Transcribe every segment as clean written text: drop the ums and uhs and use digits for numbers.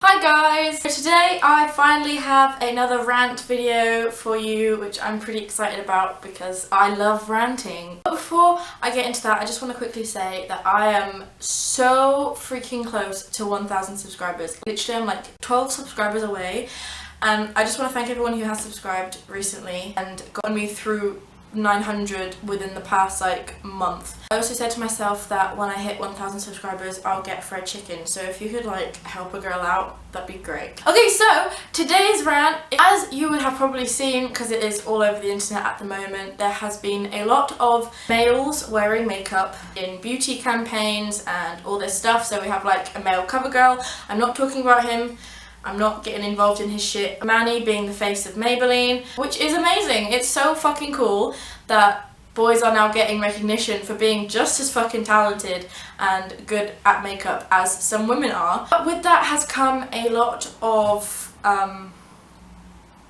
Hi guys! So today I finally have another rant video for you, which I'm pretty excited about because I love ranting. But before I get into that, I just want to quickly say that I am so freaking close to 1,000 subscribers. Literally I'm like 12 subscribers away, and I just want to thank everyone who has subscribed recently and gotten me through 900 within the past month. I also said to myself that when I hit 1,000 subscribers I'll get fried chicken, so if you could help a girl out, that'd be great. Okay, so today's rant, as you would have probably seen because it is all over the internet at the moment, there has been a lot of males wearing makeup in beauty campaigns and all this stuff. So we have a male cover girl. I'm not talking about him. I'm not getting involved in his shit. Manny being the face of Maybelline, which is amazing. It's so fucking cool that boys are now getting recognition for being just as fucking talented and good at makeup as some women are. But with that has come a lot of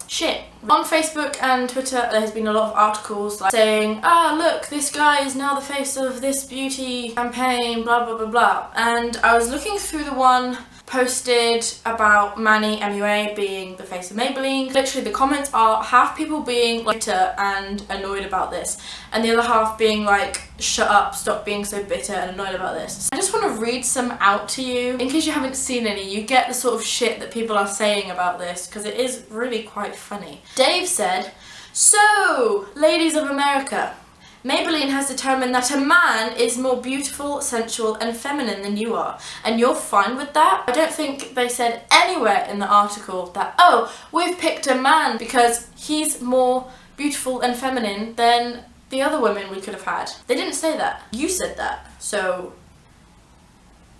shit. On Facebook and Twitter there has been a lot of articles saying, look, this guy is now the face of this beauty campaign, blah blah blah blah. And I was looking through the one posted about MANNYMUA being the face of Maybelline. Literally the comments are half people being bitter and annoyed about this, and the other half being like, shut up, stop being so bitter and annoyed about this. I just want to read some out to you in case you haven't seen any. You get the sort of shit that people are saying about this because it is really quite funny. Dave said, "So, ladies of America, Maybelline has determined that a man is more beautiful, sensual and feminine than you are, and you're fine with that?" I don't think they said anywhere in the article that, oh, we've picked a man because he's more beautiful and feminine than the other women we could have had. They didn't say that. You said that. So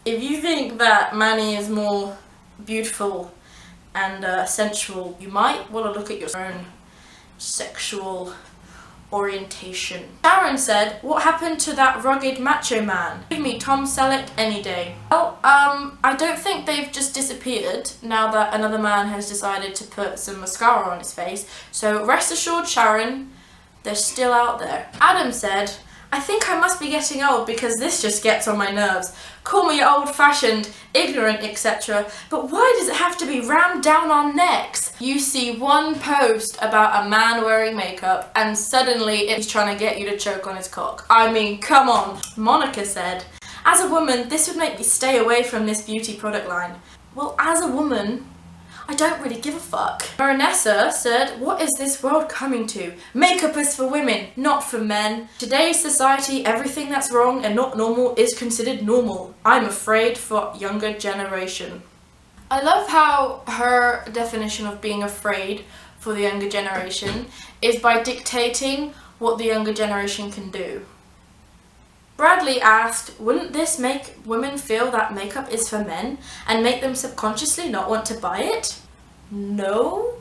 if you think that Manny is more beautiful and sensual, you might want to look at your own sexual orientation. Sharon said, "What happened to that rugged macho man? Give me Tom Selleck any day." Well, I don't think they've just disappeared now that another man has decided to put some mascara on his face. So rest assured, Sharon, they're still out there. Adam said, "I think I must be getting old because this just gets on my nerves. Call me old-fashioned, ignorant, etc. But why does it have to be rammed down our necks?" You see one post about a man wearing makeup and suddenly it's trying to get you to choke on his cock. I mean, come on. Monica said, "As a woman, this would make me stay away from this beauty product line." Well, as a woman, I don't really give a fuck. Marinessa said, "What is this world coming to? Makeup is for women, not for men. Today's society, everything that's wrong and not normal is considered normal. I'm afraid for younger generation." I love how her definition of being afraid for the younger generation is by dictating what the younger generation can do. Bradley asked, "Wouldn't this make women feel that makeup is for men and make them subconsciously not want to buy it?" No?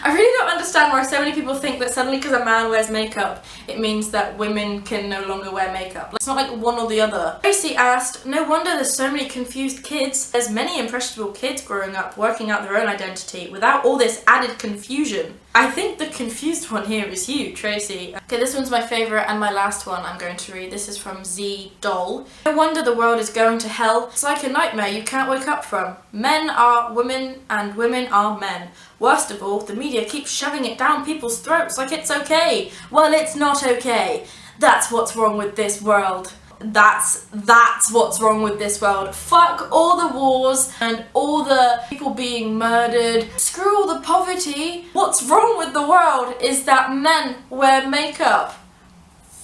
I really don't understand why so many people think that suddenly because a man wears makeup, it means that women can no longer wear makeup. It's not like one or the other. Tracy asked, "No wonder there's so many confused kids. There's many impressionable kids growing up, working out their own identity without all this added confusion." I think the confused one here is you, Tracy. Okay, this one's my favourite and my last one I'm going to read. This is from Z Doll. "No wonder the world is going to hell. It's like a nightmare you can't wake up from. Men are women and women are men. Worst of all, the media keeps shoving it down people's throats like it's okay. Well, it's not okay. That's what's wrong with this world. That's what's wrong with this world. Fuck all the wars and all the people being murdered. Screw all the poverty. What's wrong with the world is that men wear makeup.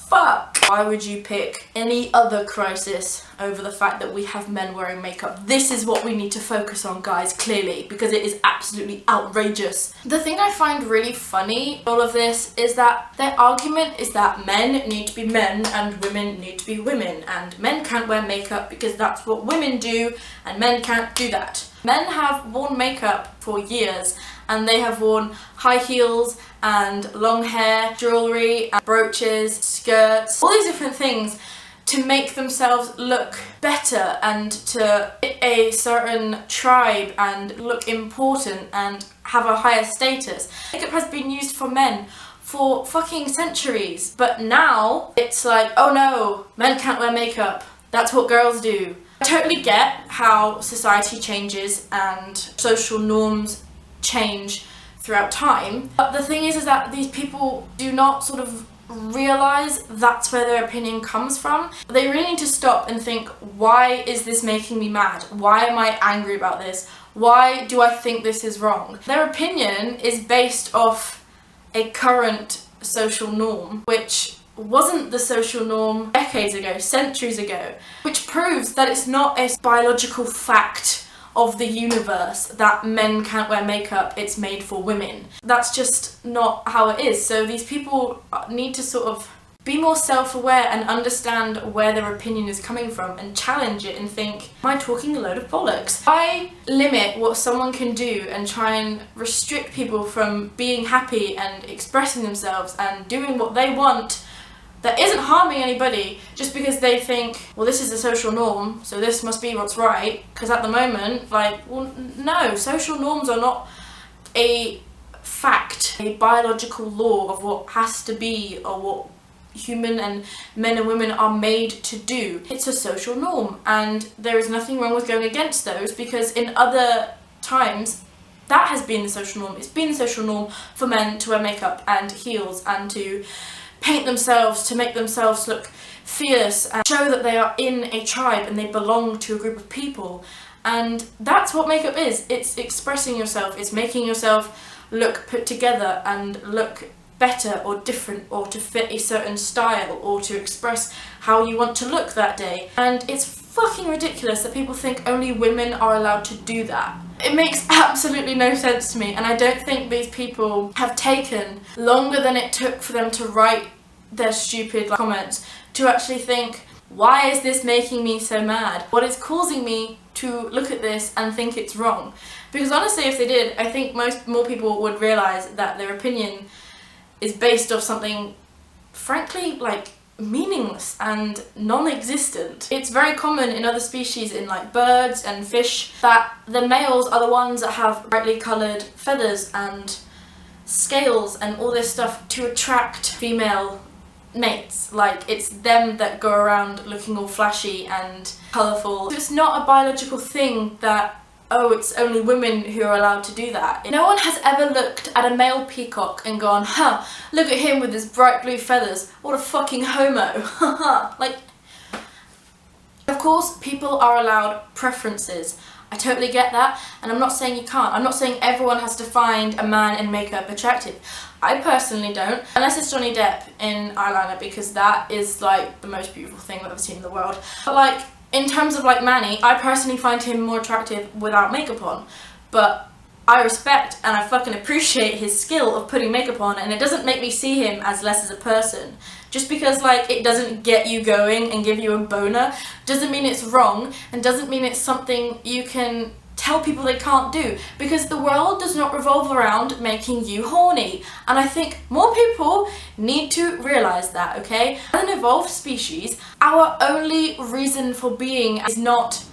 Fuck. Why would you pick any other crisis over the fact that we have men wearing makeup? This is what we need to focus on, guys, clearly, because it is absolutely outrageous. The thing I find really funny in all of this is that their argument is that men need to be men and women need to be women, and men can't wear makeup because that's what women do and men can't do that. Men have worn makeup for years and they have worn high heels and long hair, jewellery, and brooches, skirts, all these different things to make themselves look better and to fit a certain tribe and look important and have a higher status. Makeup has been used for men for fucking centuries, but now it's like, oh no, men can't wear makeup. That's what girls do. I totally get how society changes and social norms change throughout time, but the thing is that these people do not sort of realise that's where their opinion comes from. They really need to stop and think, why is this making me mad? Why am I angry about this? Why do I think this is wrong? Their opinion is based off a current social norm, which wasn't the social norm decades ago, centuries ago, which proves that it's not a biological fact of the universe that men can't wear makeup, it's made for women. That's just not how it is. So these people need to sort of be more self-aware and understand where their opinion is coming from and challenge it and think, am I talking a load of bollocks? I limit what someone can do and try and restrict people from being happy and expressing themselves and doing what they want that isn't harming anybody just because they think, well, this is the social norm, so this must be what's right. Because at the moment, like, well, no, social norms are not a fact, a biological law of what has to be or what human and men and women are made to do. It's a social norm, and there is nothing wrong with going against those, because in other times that has been the social norm. It's been the social norm for men to wear makeup and heels and to paint themselves, to make themselves look fierce and show that they are in a tribe and they belong to a group of people. And that's what makeup is. It's expressing yourself, it's making yourself look put together and look better or different, or to fit a certain style, or to express how you want to look that day. And it's fucking ridiculous that people think only women are allowed to do that. It makes absolutely no sense to me, and I don't think these people have taken longer than it took for them to write their stupid comments to actually think, why is this making me so mad? What is causing me to look at this and think it's wrong? Because honestly, if they did, I think more people would realise that their opinion is based off something, frankly, like, meaningless and non-existent. It's very common in other species, in like birds and fish, that the males are the ones that have brightly coloured feathers and scales and all this stuff to attract female mates. Like, it's them that go around looking all flashy and colourful. So it's not a biological thing that, oh, it's only women who are allowed to do that. No one has ever looked at a male peacock and gone, huh, look at him with his bright blue feathers, what a fucking homo. Like, of course, people are allowed preferences. I totally get that, and I'm not saying you can't. I'm not saying everyone has to find a man in makeup attractive. I personally don't, unless it's Johnny Depp in eyeliner, because that is like the most beautiful thing I've ever seen in the world. But like, in terms of like Manny, I personally find him more attractive without makeup on, but I respect and I fucking appreciate his skill of putting makeup on, and it doesn't make me see him as less as a person. Just because like it doesn't get you going and give you a boner doesn't mean it's wrong, and doesn't mean it's something you can tell people they can't do, because the world does not revolve around making you horny. And I think more people need to realise that, okay? As an evolved species, our only reason for being is not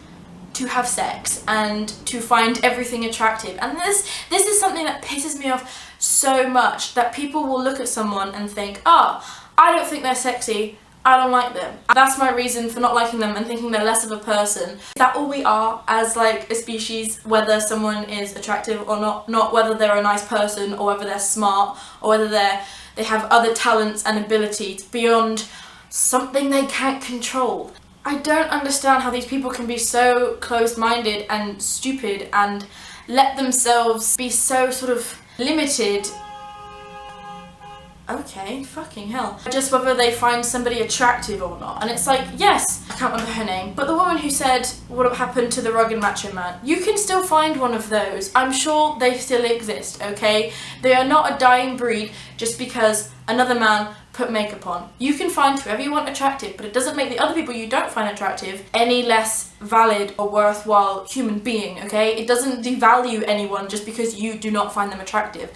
to have sex and to find everything attractive. And this is something that pisses me off so much, that people will look at someone and think, I don't think they're sexy, I don't like them. That's my reason for not liking them and thinking they're less of a person. Is that all we are as like a species, whether someone is attractive or not whether they're a nice person or whether they're smart or whether they have other talents and abilities beyond something they can't control? I don't understand how these people can be so closed-minded and stupid and let themselves be so sort of limited. Okay, fucking hell. Just whether they find somebody attractive or not. And it's like, yes, I can't remember her name, but the woman who said what happened to the rugged macho man, you can still find one of those. I'm sure they still exist, okay? They are not a dying breed just because another man put makeup on. You can find whoever you want attractive, but it doesn't make the other people you don't find attractive any less valid or worthwhile human being, okay? It doesn't devalue anyone just because you do not find them attractive.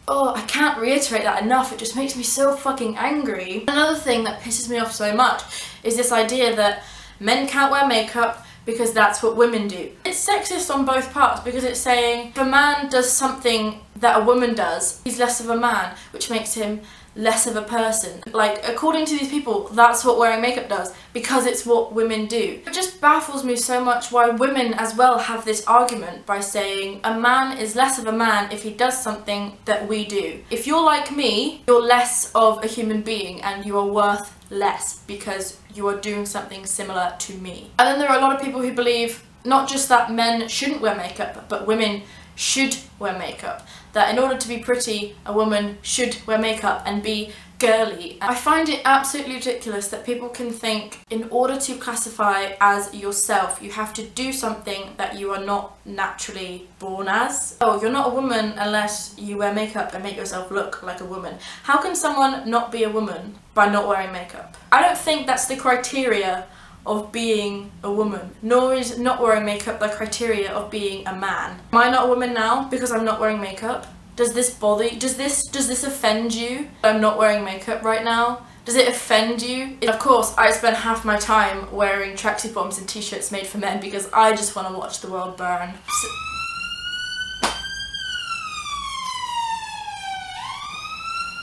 Oh, I can't reiterate that enough, it just makes me so fucking angry. Another thing that pisses me off so much is this idea that men can't wear makeup because that's what women do. It's sexist on both parts, because it's saying if a man does something that a woman does, he's less of a man, which makes him less of a person. Like, according to these people, that's what wearing makeup does, because it's what women do. It just baffles me so much why women as well have this argument by saying a man is less of a man if he does something that we do. If you're like me, you're less of a human being and you are worth less because you are doing something similar to me. And then there are a lot of people who believe not just that men shouldn't wear makeup, but women should wear makeup. That in order to be pretty, a woman should wear makeup and be girly. I find it absolutely ridiculous that people can think in order to classify as yourself, you have to do something that you are not naturally born as. Oh, you're not a woman unless you wear makeup and make yourself look like a woman. How can someone not be a woman by not wearing makeup? I don't think that's the criteria of being a woman, nor is not wearing makeup the criteria of being a man. Am I not a woman now because I'm not wearing makeup? Does this bother you? Does this offend you? I'm not wearing makeup right now. Does it offend you? Of course, I spend half my time wearing tracksuit bottoms and t-shirts made for men because I just want to watch the world burn.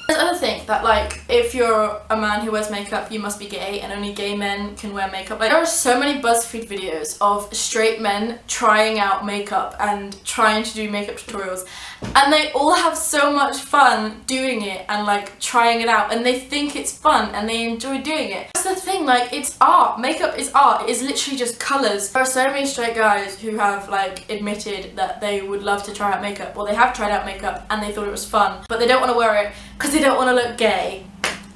There's another thing that, like, if you're a man who wears makeup, you must be gay and only gay men can wear makeup. Like, there are so many BuzzFeed videos of straight men trying out makeup and trying to do makeup tutorials, and they all have so much fun doing it and like trying it out, and they think it's fun and they enjoy doing it. That's the thing, like, it's art. Makeup is art. It is literally just colours. There are so many straight guys who have like admitted that they would love to try out makeup, or they have tried out makeup and they thought it was fun, but they don't want to wear it because they don't want to look gay.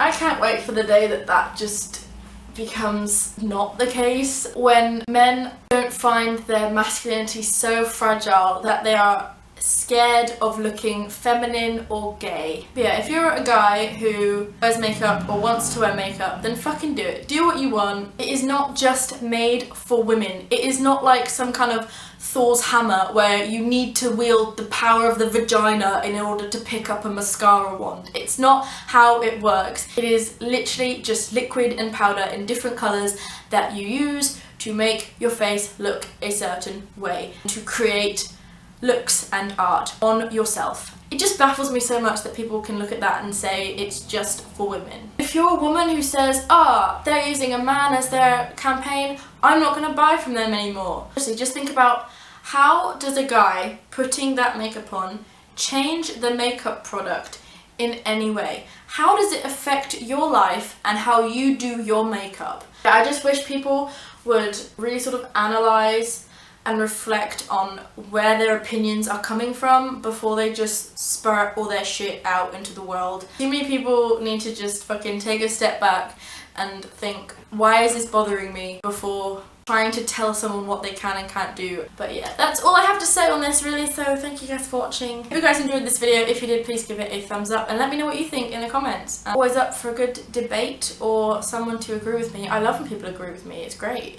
I can't wait for the day that that just becomes not the case, when men don't find their masculinity so fragile that they are scared of looking feminine or gay. But yeah, if you're a guy who wears makeup or wants to wear makeup, then fucking do it. Do what you want. It is not just made for women. It is not like some kind of Thor's hammer where you need to wield the power of the vagina in order to pick up a mascara wand. It's not how it works. It is literally just liquid and powder in different colours that you use to make your face look a certain way, to create looks and art on yourself. It just baffles me so much that people can look at that and say it's just for women. If you're a woman who says, they're using a man as their campaign, I'm not gonna buy from them anymore. Honestly, just think about, how does a guy putting that makeup on change the makeup product in any way? How does it affect your life and how you do your makeup? I just wish people would really sort of analyse and reflect on where their opinions are coming from before they just spurt all their shit out into the world. Too many people need to just fucking take a step back and think, why is this bothering me, before trying to tell someone what they can and can't do. But yeah, that's all I have to say on this really, so thank you guys for watching. If you guys enjoyed this video, if you did, please give it a thumbs up and let me know what you think in the comments. I'm always up for a good debate or someone to agree with me. I love when people agree with me, it's great.